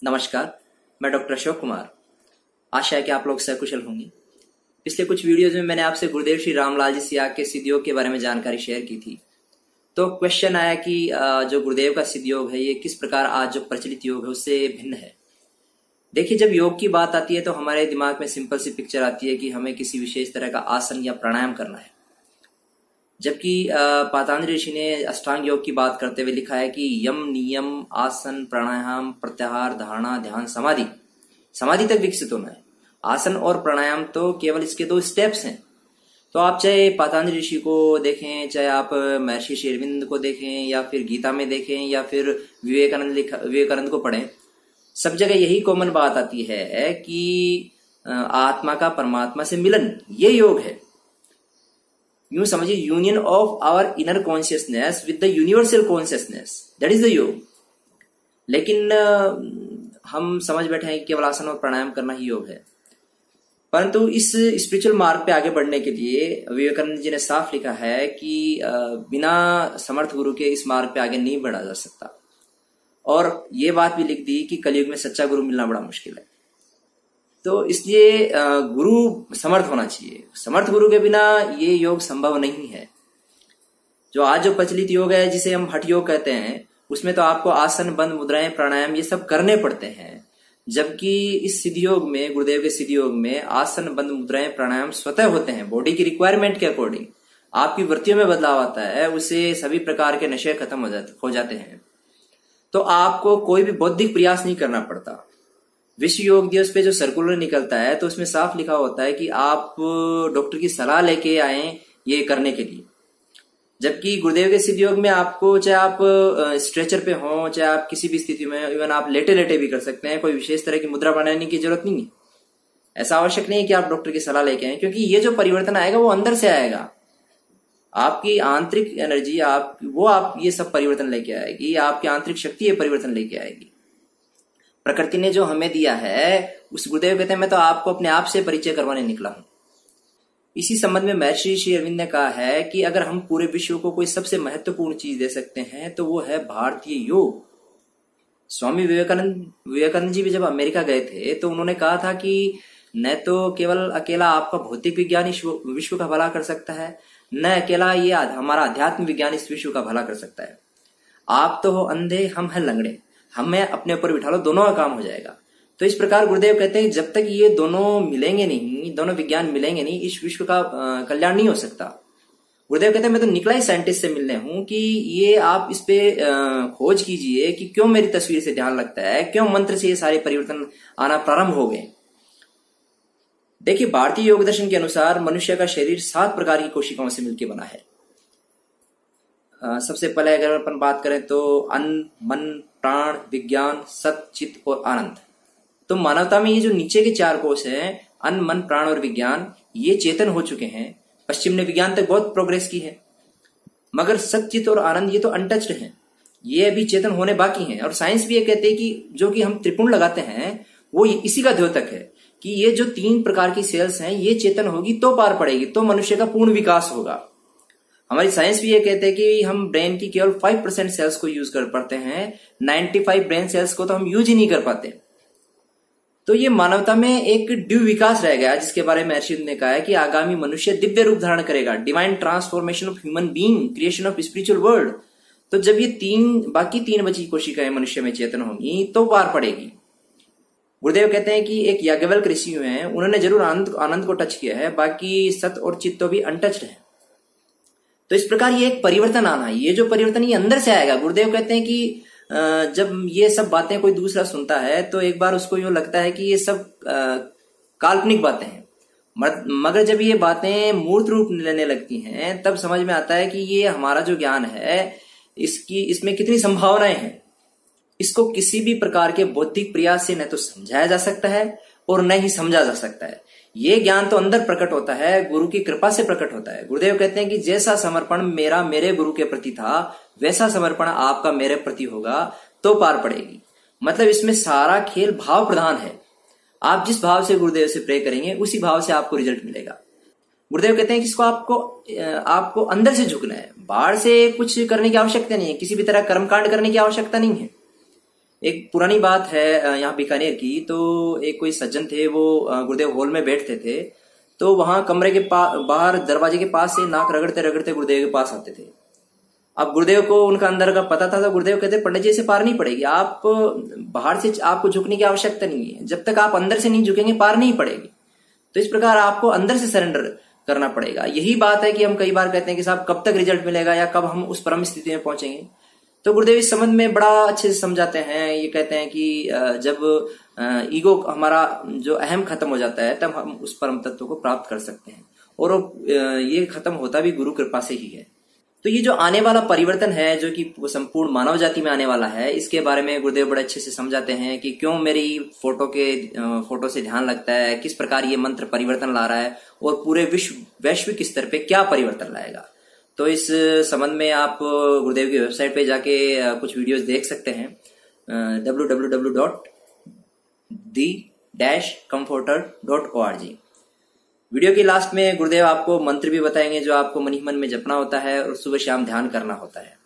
नमस्कार, मैं डॉक्टर अशोक कुमार। आशा है कि आप लोग सकुशल होंगे। पिछले कुछ वीडियोज में मैंने आपसे गुरुदेव श्री रामलाल जी सियाग के सिद्ध योग के बारे में जानकारी शेयर की थी। तो क्वेश्चन आया कि जो गुरुदेव का सिद्ध योग है ये किस प्रकार आज जो प्रचलित योग है उससे भिन्न है। देखिए, जब योग की बात आती है तो हमारे दिमाग में सिंपल सी पिक्चर आती है कि हमें किसी विशेष तरह का आसन या प्राणायाम करना है, जबकि पातंजलि ऋषि ने अष्टांग योग की बात करते हुए लिखा है कि यम नियम आसन प्राणायाम प्रत्याहार धारणा ध्यान समाधि तक विकसित होना है। आसन और प्राणायाम तो केवल इसके 2 स्टेप्स हैं। तो आप चाहे पातंजलि ऋषि को देखें, चाहे आप महर्षि श्री अरविंद को देखें, या फिर गीता में देखें, या फिर विवेकानंद को पढ़ें, सब जगह यही कॉमन बात आती है कि आत्मा का परमात्मा से मिलन, ये योग है। यूं समझिए, union of our inner consciousness with the universal consciousness, that is the yoga. लेकिन हम समझ बैठे हैं कि केवल आसन और प्राणायाम करना ही योग है। परंतु इस स्पिरिचुअल मार्ग पे आगे बढ़ने के लिए विवेकानंद जी ने साफ लिखा है कि बिना समर्थ गुरु के इस मार्ग पे आगे नहीं बढ़ा जा सकता। और ये बात भी लिख दी कि कलयुग में सच्चा गुरु मिलना बड़ा मुश्किल है। तो इसलिए गुरु समर्थ होना चाहिए। समर्थ गुरु के बिना ये योग संभव नहीं है। जो आज जो प्रचलित योग है, जिसे हम हठ योग कहते हैं, उसमें तो आपको आसन बंद मुद्राएं प्राणायाम ये सब करने पड़ते हैं, जबकि इस सिद्ध योग में, गुरुदेव के सिद्ध योग में आसन बंद मुद्राएं प्राणायाम स्वतः होते हैं। बॉडी की रिक्वायरमेंट के अकॉर्डिंग आपकी वृत्तियों में बदलाव आता है, उससे सभी प्रकार के नशे खत्म हो जाते हैं। तो आपको कोई भी बौद्धिक प्रयास नहीं करना पड़ता। विश्व योग दिवस पे जो सर्कुलर निकलता है तो उसमें साफ लिखा होता है कि आप डॉक्टर की सलाह लेके आए ये करने के लिए। जबकि गुरुदेव के सिद्ध योग में आपको, चाहे आप स्ट्रेचर पे हो, चाहे आप किसी भी स्थिति में, इवन आप लेटे लेटे भी कर सकते हैं। कोई विशेष तरह की मुद्रा बनाने की जरूरत नहीं है। ऐसा आवश्यक नहीं है कि आप डॉक्टर की सलाह लेके आए, क्योंकि ये जो परिवर्तन आएगा वो अंदर से आएगा। आपकी आंतरिक एनर्जी आप ये सब परिवर्तन लेके आएगी। आपकी आंतरिक शक्ति ये परिवर्तन लेके आएगी। प्रकृति ने जो हमें दिया है, उस गुरुदेव कहते हैं मैं तो आपको अपने आप से परिचय करवाने निकला हूं। इसी संबंध में महर्षि श्री अरविंद ने कहा है कि अगर हम पूरे विश्व को कोई सबसे महत्वपूर्ण चीज दे सकते हैं तो वो है भारतीय योग। स्वामी विवेकानंद जी भी जब अमेरिका गए थे तो उन्होंने कहा था कि न तो केवल अकेला आपका भौतिक विज्ञान इस विश्व का भला कर सकता है, न अकेला ये हमारा अध्यात्म विज्ञान इस विश्व का भला कर सकता है। आप तो हो अंधे, हम हैं लंगड़े, हमें अपने ऊपर बिठा लो, दोनों का काम हो जाएगा। तो इस प्रकार गुरुदेव कहते हैं जब तक ये दोनों मिलेंगे नहीं, दोनों विज्ञान मिलेंगे नहीं, इस विश्व का कल्याण नहीं हो सकता। गुरुदेव कहते हैं मैं तो निकला ही साइंटिस्ट से मिलने हूं कि ये आप इस पे खोज कीजिए कि क्यों मेरी तस्वीर से ध्यान लगता है, क्यों मंत्र से ये सारे परिवर्तन आना प्रारंभ हो गए। देखिए, भारतीय योग दर्शन के अनुसार मनुष्य का शरीर 7 प्रकार की कोशिकाओं से मिलकर बना है। सबसे पहले अगर अपन बात करें तो अन्न, मन, प्राण, विज्ञान, सत, चित्त और आनंद। तो मानवता में ये जो नीचे के 4 कोश हैं, अन्न, मन, प्राण और विज्ञान, ये चेतन हो चुके हैं। पश्चिम ने विज्ञान तक बहुत प्रोग्रेस की है, मगर सत, चित्त और आनंद ये तो अनटच्ड हैं। ये अभी चेतन होने बाकी हैं। और साइंस भी ये कहते हैं कि जो कि हम त्रिपुण लगाते हैं वो इसी का द्योतक है कि ये जो 3 प्रकार की सेल्स हैं ये चेतन होगी तो पार पड़ेगी, तो मनुष्य का पूर्ण विकास होगा। हमारी साइंस भी ये कहते हैं कि हम ब्रेन की केवल 5% सेल्स को यूज कर पाते हैं, 95 ब्रेन सेल्स को तो हम यूज ही नहीं कर पाते। तो ये मानवता में एक दिव्य विकास रह गया, जिसके बारे में महर्षि ने कहा है कि आगामी मनुष्य दिव्य रूप धारण करेगा, divine transformation of human being, creation of spiritual world. तो जब ये बाकी 3 बची कोशिकाएं मनुष्य में चेतन होंगी तो पार पड़ेगी। गुरुदेव कहते हैं कि एक याज्ञवल्क्य ऋषि हैं, उन्होंने जरूर आनंद को टच किया है, बाकी सत और चित्त तो भी अनटच्ड है। तो इस प्रकार ये एक परिवर्तन आना है। ये जो परिवर्तन ये अंदर से आएगा। गुरुदेव कहते हैं कि जब ये सब बातें कोई दूसरा सुनता है तो एक बार उसको यूं लगता है कि ये सब काल्पनिक बातें हैं, मगर जब ये बातें मूर्त रूप लेने लगती हैं तब समझ में आता है कि ये हमारा जो ज्ञान है इसमें कितनी संभावनाएं हैं। इसको किसी भी प्रकार के बौद्धिक प्रयास से न तो समझाया जा सकता है और न ही समझा जा सकता है। ये ज्ञान तो अंदर प्रकट होता है, गुरु की कृपा से प्रकट होता है। गुरुदेव कहते हैं कि जैसा समर्पण मेरा मेरे गुरु के प्रति था, वैसा समर्पण आपका मेरे प्रति होगा तो पार पड़ेगी। मतलब इसमें सारा खेल भाव प्रधान है। आप जिस भाव से गुरुदेव से प्रे करेंगे उसी भाव से आपको रिजल्ट मिलेगा। गुरुदेव कहते हैं कि इसको आपको अंदर से झुकना है, बाहर से कुछ करने की आवश्यकता नहीं है, किसी भी तरह कर्मकांड करने की आवश्यकता नहीं है। एक पुरानी बात है यहाँ बीकानेर की। तो एक कोई सज्जन थे, वो गुरुदेव हॉल में बैठते थे। तो वहां कमरे के बाहर दरवाजे के पास से नाक रगड़ते रगड़ते गुरुदेव के पास आते थे। अब गुरुदेव को उनका अंदर का पता था, तो गुरुदेव कहते पंडित जी से पार नहीं पड़ेगी, आप बाहर से आपको झुकने की आवश्यकता नहीं है, जब तक आप अंदर से नहीं झुकेंगे पार नहीं पड़ेगी। तो इस प्रकार आपको अंदर से सरेंडर करना पड़ेगा। यही बात है कि हम कई बार कहते हैं कि साहब कब तक रिजल्ट मिलेगा या कब हम उस परम स्थिति में पहुंचेंगे। तो गुरुदेव इस संबंध में बड़ा अच्छे से समझाते हैं। ये कहते हैं कि जब ईगो हमारा जो अहम खत्म हो जाता है, तब हम उस परम तत्व को प्राप्त कर सकते हैं, और ये खत्म होता भी गुरु कृपा से ही है। तो ये जो आने वाला परिवर्तन है, जो कि संपूर्ण मानव जाति में आने वाला है, इसके बारे में गुरुदेव बड़े अच्छे से समझाते हैं कि क्यों मेरी फोटो से ध्यान लगता है, किस प्रकार ये मंत्र परिवर्तन ला रहा है, और पूरे वैश्विक स्तर पे क्या परिवर्तन लाएगा। तो इस संबंध में आप गुरुदेव की वेबसाइट पे जाके कुछ वीडियोस देख सकते हैं, www.the-comforter.org। वीडियो के लास्ट में गुरुदेव आपको मंत्र भी बताएंगे जो आपको मन ही मन में जपना होता है और सुबह शाम ध्यान करना होता है।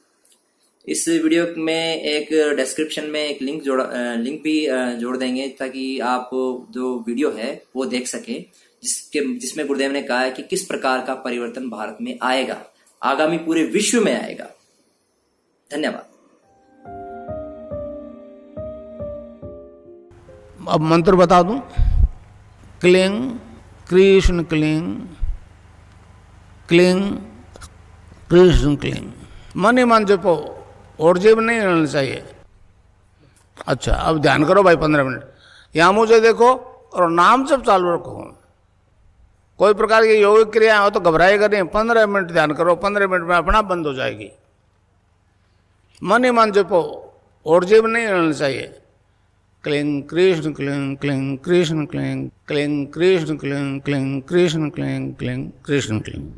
इस वीडियो में एक डिस्क्रिप्शन में एक लिंक भी जोड़ देंगे, ताकि आप जो वीडियो है वो देख सकें, जिसमें गुरुदेव ने कहा है कि किस प्रकार का परिवर्तन भारत में आएगा, आगामी पूरे विश्व में आएगा। धन्यवाद। अब मंत्र बता दूं। Cling Krishna cling, cling Krishna cling. मन ही मन जपो, और जेब नहीं रहना चाहिए। अच्छा, अब ध्यान करो भाई 15 मिनट। यहाँ मुझे देखो और नाम जब चालू रखो। कोई प्रकार की योगिक क्रिया हो तो घबराएगा नहीं। 15 मिनट ध्यान करो, 15 मिनट में अपना बंद हो जाएगी। मन ही मन जपो, और जेब नहीं रहना चाहिए। Cling Krishna cling, cling Krishna cling, cling Krishna cling, cling Krishna cling, cling Krishna cling.